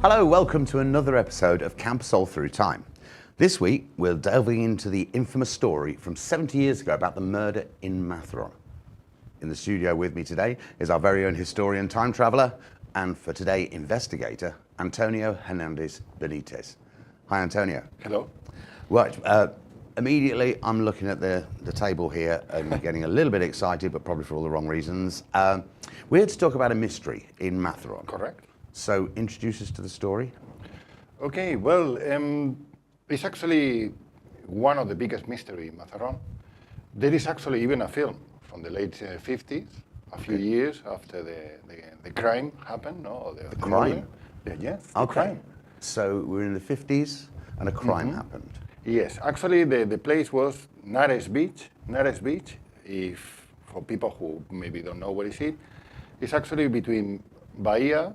Hello, welcome to another episode of Camposol Through Time. This week, we're delving into the infamous story from 70 years ago about the murder in Mazarron. In the studio with me today is our very own historian, time traveller, and for today, investigator, Antonio Hernandez Benitez. Hi, Antonio. Hello. Right, immediately I'm looking at the table here and getting a little bit excited, but probably for all the wrong reasons. We're here to talk about a mystery in Mazarron. Correct. So introduce us to the story. Okay, well, it's actually one of the biggest mysteries in Mazarron. There is actually even a film from the late 50s, a few years after the crime happened. No, the crime? Yes, okay. The crime. So we're in the 50s and a crime happened. Yes, actually the place was Nares Beach. Nares Beach, if for people who maybe don't know where is it, it's actually between Bahia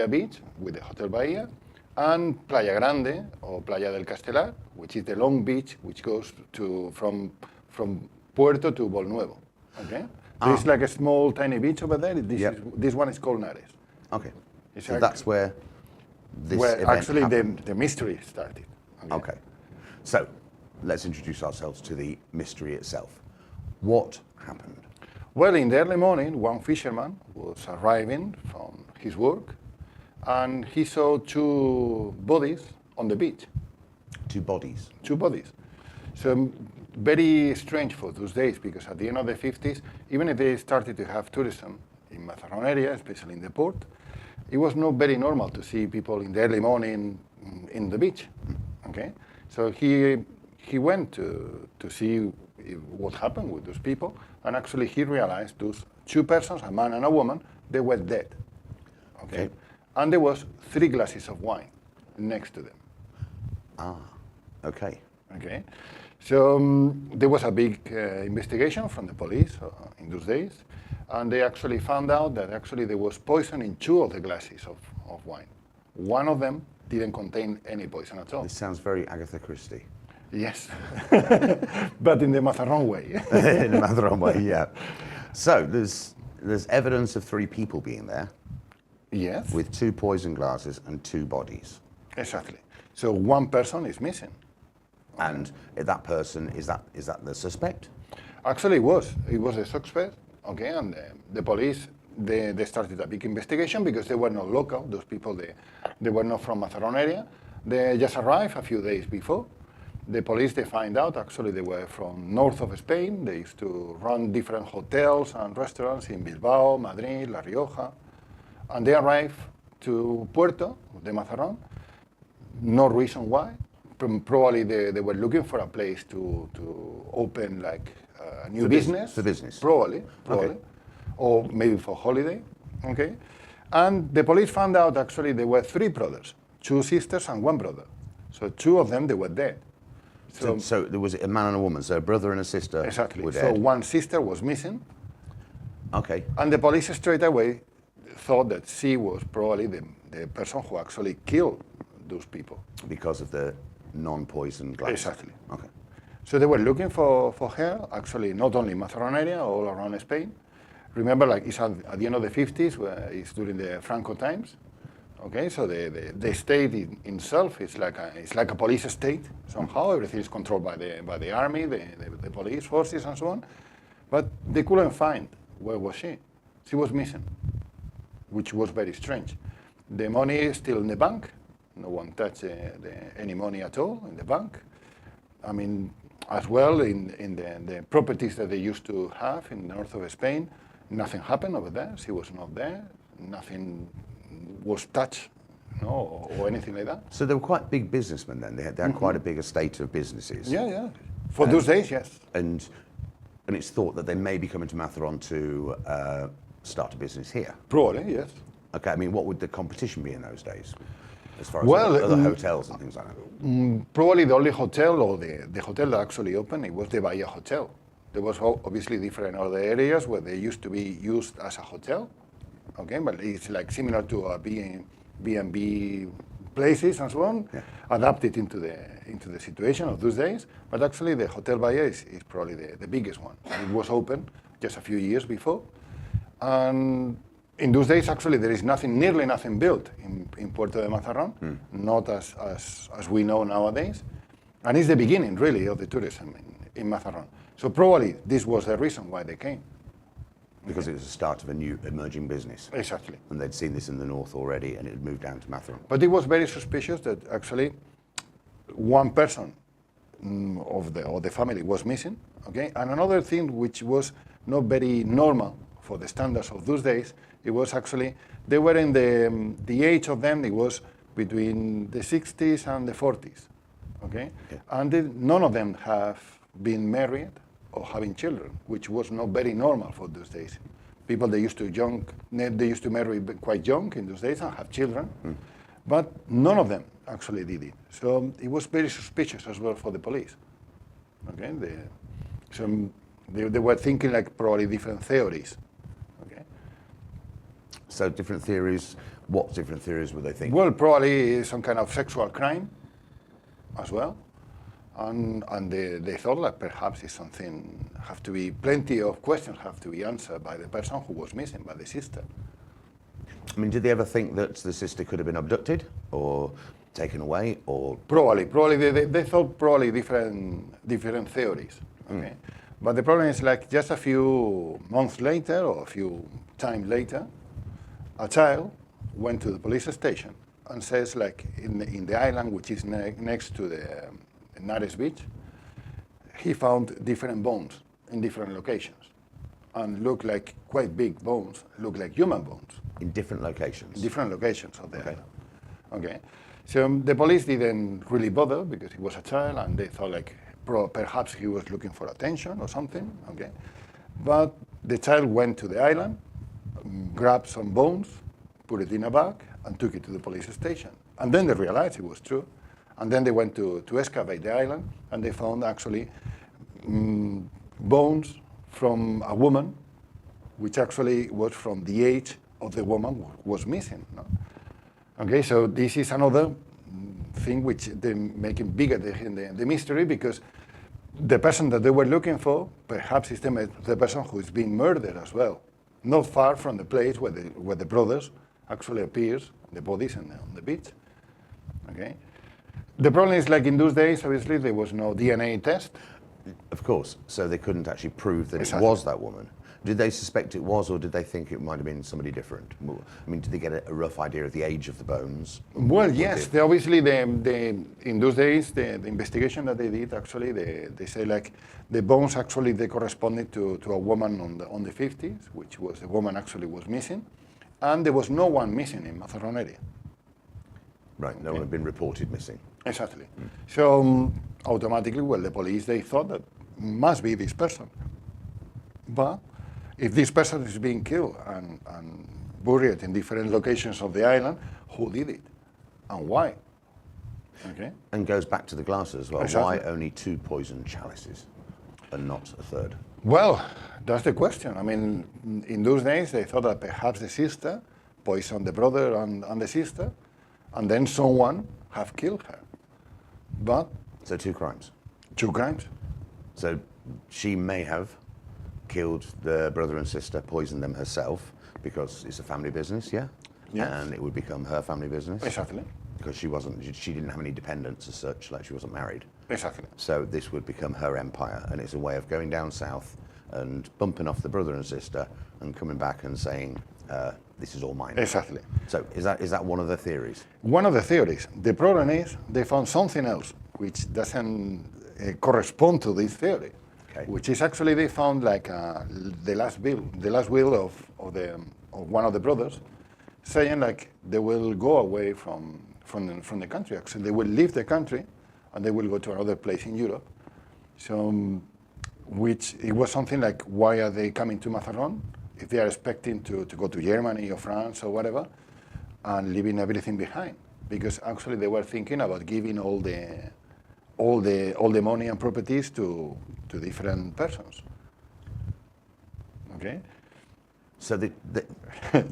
Beach with the Hotel Bahia and Playa Grande or Playa del Castelar, which is the long beach which goes from Puerto to Bolnuevo. Okay, there's like a small tiny beach over there. This one is called Nares. Okay, so that's where this event actually happened. the mystery started. Okay, so let's introduce ourselves to the mystery itself. What happened? Well, in the early morning, one fisherman was arriving from his work, and he saw two bodies on the beach. Two bodies? Two bodies. So very strange for those days, because at the end of the 50s, even if they started to have tourism in Mazarron area, especially in the port, it was not very normal to see people in the early morning in the beach. Okay, so he went to see what happened with those people, and actually he realized those two persons, a man and a woman, they were dead. Okay. And there was 3 glasses of wine next to them. Ah, okay. Okay. So there was a big investigation from the police in those days, and they actually found out that actually there was poison in 2 of the glasses of wine. One of them didn't contain any poison at all. This sounds very Agatha Christie. Yes, but in the Mazarron way. In the Mazarron way, yeah. So there's evidence of 3 people being there. Yes. With 2 poison glasses and 2 bodies. Exactly. So one person is missing. And that person, is that the suspect? Actually, it was a suspect. Okay, and the police they started a big investigation because they were not local. Those people they were not from Mazarron area. They just arrived a few days before. The police, they find out, actually, they were from north of Spain. They used to run different hotels and restaurants in Bilbao, Madrid, La Rioja. And they arrived to Puerto de Mazarron. No reason why. Probably they were looking for a place to open like a new business. For business. Probably. Okay. Or maybe for holiday. Okay. And the police found out, actually, there were 3 brothers, 2 sisters and 1 brother. So 2 of them, they were dead. So there was a man and a woman, so a brother and a sister. Exactly. Were So dead. 1 sister was missing. Okay. And the police straight away thought that she was probably the person who actually killed those people. Because of the non-poison glass. Exactly. Okay. So they were looking for her, actually, not only in Mazarron area, all around Spain. Remember, like, it's at the end of the 50s, where it's during the Franco times. Okay, so the state itself is like a police state somehow. Everything is controlled by the army, the police forces, and so on. But they couldn't find where was she. She was missing, which was very strange. The money is still in the bank. No one touched any money at all in the bank. I mean, as well in the properties that they used to have in the north of Spain, nothing happened over there. She was not there. Nothing was touched, no, or anything like that. So they were quite big businessmen then. They had quite a big estate of businesses. Yeah. For those days, yes. And it's thought that they may be coming to Mazarron to start a business here. Probably, yes. Okay, I mean, what would the competition be in those days? As far as Well, other hotels and things like that? Probably the only hotel, or the hotel that actually opened, it was the Bahia Hotel. There was obviously different other areas where they used to be used as a hotel. Okay, but it's like similar to a B&B places and so on, adapted into the situation of those days. But actually, the Hotel Bahia is probably the biggest one. It was open just a few years before, and In those days, actually, there is nearly nothing built in Puerto de Mazarron, not as we know nowadays. And it's the beginning, really, of the tourism in Mazarron. So probably this was the reason why they came. Because it was the start of a new emerging business. Exactly. And they'd seen this in the north already, and it had moved down to Mazarron. But it was very suspicious that actually one person of the family was missing. Okay, and another thing which was not very normal for the standards of those days, it was actually they were in the age of them. It was between the 60s and the 40s. Okay, and none of them have been married or having children, which was not very normal for those days. People they used to marry quite young in those days and have children, but none of them actually did it. So it was very suspicious as well for the police. Okay, they were thinking like probably different theories. Okay. So different theories. What different theories were they thinking? Well, probably some kind of sexual crime as well. And they thought that perhaps it's something, plenty of questions have to be answered by the person who was missing, by the sister. I mean, did they ever think that the sister could have been abducted or taken away, or? Probably they thought probably different theories. Okay, but the problem is like just a few months later or a few times later, a child went to the police station and says like in the island which is next to the Nares Beach, he found different bones in different locations and looked like quite big bones, looked like human bones. In different locations? In different locations of the island. Okay. So the police didn't really bother because he was a child and they thought like perhaps he was looking for attention or something. Okay. But the child went to the island, grabbed some bones, put it in a bag and took it to the police station. And then they realized it was true. And then they went to excavate the island, and they found actually bones from a woman, which actually was from the age of the woman who was missing. No? Okay, so this is another thing which they making bigger the mystery, because the person that they were looking for perhaps is the person who is being murdered as well, not far from the place where the brothers actually appears, the bodies on the beach. Okay. The problem is, like in those days, obviously, there was no DNA test. Of course, so they couldn't actually prove that Exactly. it was that woman. Did they suspect it was, or did they think it might have been somebody different? I mean, did they get a rough idea of the age of the bones? Well, yes. Obviously, in those days, the investigation that they did, actually, they say like the bones actually they corresponded to a woman on the 50s, which was the woman actually was missing, and there was no one missing in Mazarron area. Right, no one had been reported missing. Exactly. So automatically, well, the police, they thought that must be this person. But if this person is being killed and buried in different locations of the island, who did it and why? Okay. And goes back to the glasses as well. Exactly. Why only 2 poisoned chalices and not a third? Well, that's the question. I mean, in those days, they thought that perhaps the sister poisoned the brother and the sister, and then someone have killed her. But So 2 crimes. 2 crimes. So she may have killed the brother and sister, poisoned them herself, because it's a family business, yeah? Yes. And it would become her family business. Exactly. Because she didn't have any dependents as such, like she wasn't married. Exactly. So this would become her empire, and it's a way of going down south and bumping off the brother and sister and coming back and saying, this is all mine. Exactly. So is that one of the theories? One of the theories. The problem is they found something else which doesn't correspond to this theory. Okay. Which is actually they found like the last will of one of the brothers, saying like they will go away from the country. Actually, they will leave the country and they will go to another place in Europe. So, which it was something like, why are they coming to Mazarron if they are expecting to go to Germany or France or whatever, and leaving everything behind? Because actually they were thinking about giving all the money and properties to different persons. Okay. So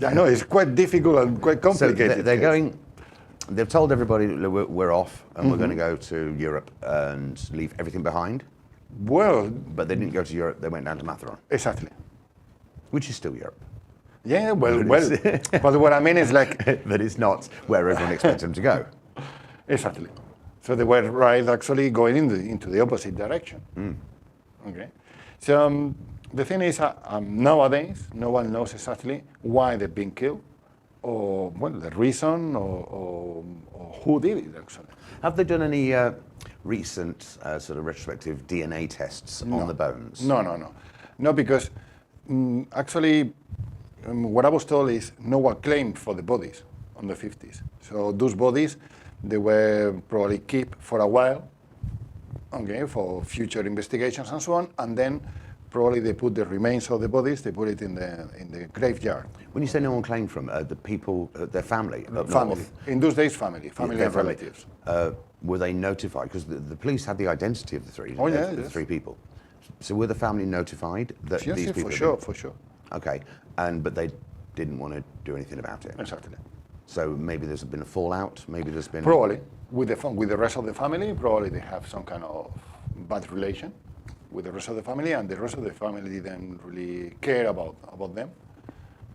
I know it's quite difficult and quite complicated. So they're going. They've told everybody we're off and we're going to go to Europe and leave everything behind. Well, But they didn't go to Europe. They went down to Mazarron, exactly. which is still Europe. Yeah, well, but what I mean is like... But it's not where everyone expects them to go. Exactly. So they were right actually going into the opposite direction. Okay. So the thing is, nowadays, no one knows exactly why they've been killed, or well, the reason, or who did it actually. Have they done any recent sort of retrospective DNA tests on the bones? No, because actually, what I was told is no one claimed for the bodies on the 50s. So those bodies, they were probably kept for a while, okay, for future investigations and so on, and then probably they put the remains of the bodies, they put it in the graveyard. When you say no one claimed from the people, their family, Family. In those days, family and relatives. Were they notified? Because the police had the identity of the three, the three people. So were the family notified that yes, these people? For sure. Okay, but they didn't want to do anything about it. Exactly. So maybe there's been a fallout. Maybe there's been probably with the rest of the family. Probably they have some kind of bad relation with the rest of the family, and the rest of the family didn't really care about them.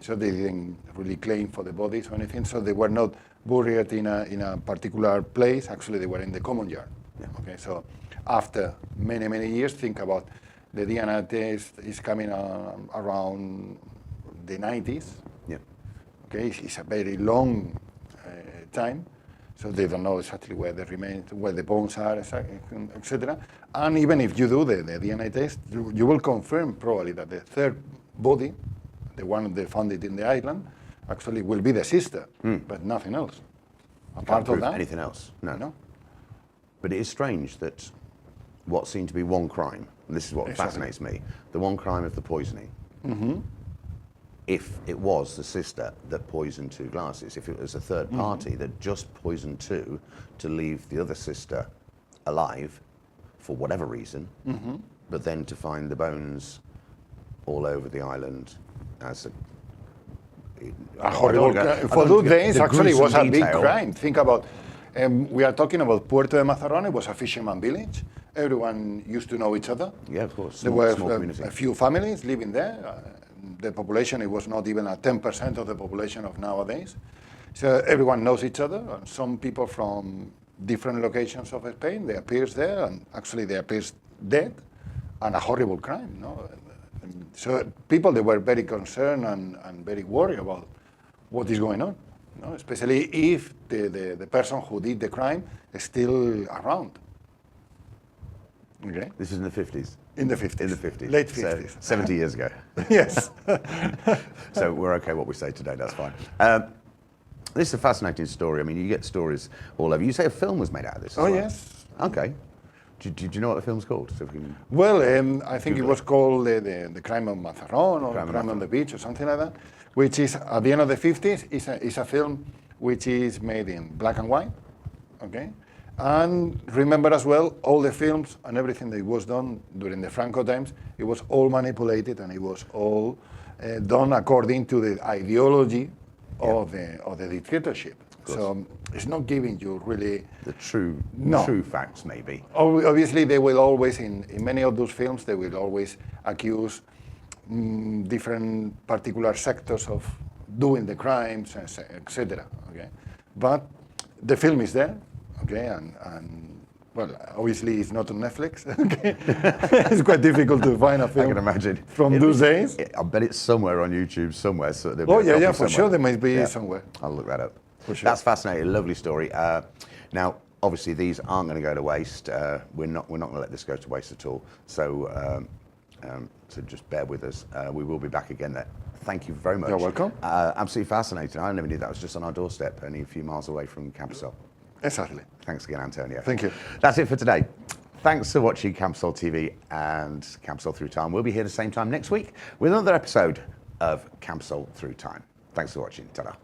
So they didn't really claim for the bodies or anything. So they were not buried in a particular place. Actually, they were in the common yard. Yeah. Okay. So after many years, think about the DNA test is coming around the 90s. Yeah. Okay. It's a very long time. So they don't know exactly where the remains, where the bones are, etc. And even if you do the DNA test, you will confirm probably that the third body, the one they found it in the island, actually will be the sister, but nothing else. Apart of that, anything else? No. No. But it is strange that what seemed to be one crime, and this is what fascinates me, the one crime of the poisoning. If it was the sister that poisoned two glasses, if it was a third party that just poisoned two to leave the other sister alive for whatever reason, but then to find the bones all over the island as a horrible crime. For those days, actually, it was a big crime. Think about, we are talking about Puerto de Mazarron. It was a fisherman village. Everyone used to know each other. Yeah, of course. There were a few families living there. The population, it was not even a 10% of the population of nowadays. So everyone knows each other. And some people from different locations of Spain, they appear there, and actually they appear dead, and a horrible crime. No? So people, they were very concerned and very worried about what is going on, no? Especially if the person who did the crime is still around. Okay. This is in the 50s? In the 50s. In the 50s. Late 50s. So 70 years ago. Yes. So we're okay what we say today, that's fine. This is a fascinating story. I mean, you get stories all over. You say a film was made out of this as well? Yes. Okay. Do you know what the film's called? So well, I think it was called the Crime of Mazarron, or Crime on the Beach, or something like that, which is, at the end of the 50s, is a film which is made in black and white, okay? And remember as well, all the films and everything that was done during the Franco times, it was all manipulated, and it was all done according to the ideology of the dictatorship. So it's not giving you really the true facts, maybe. Obviously, they will always, in many of those films, they will always accuse different particular sectors of doing the crimes, etc. Okay, but the film is there. Okay, and well, obviously it's not on Netflix. Okay, it's quite difficult to find a film. I can imagine from those days. I bet it's somewhere on YouTube somewhere. So For sure there might be somewhere. I'll look that up. For sure. That's fascinating. Lovely story. Now, obviously, these aren't going to go to waste. We're not going to let this go to waste at all. So, so just bear with us. We will be back again there. Thank you very much. You're welcome. Absolutely fascinating. I never knew that was just on our doorstep, only a few miles away from Camposol. Exactly. Thanks again, Antonio. Thank you. That's it for today. Thanks for watching Camposol TV and Camposol Through Time. We'll be here the same time next week with another episode of Camposol Through Time. Thanks for watching. Ta-da.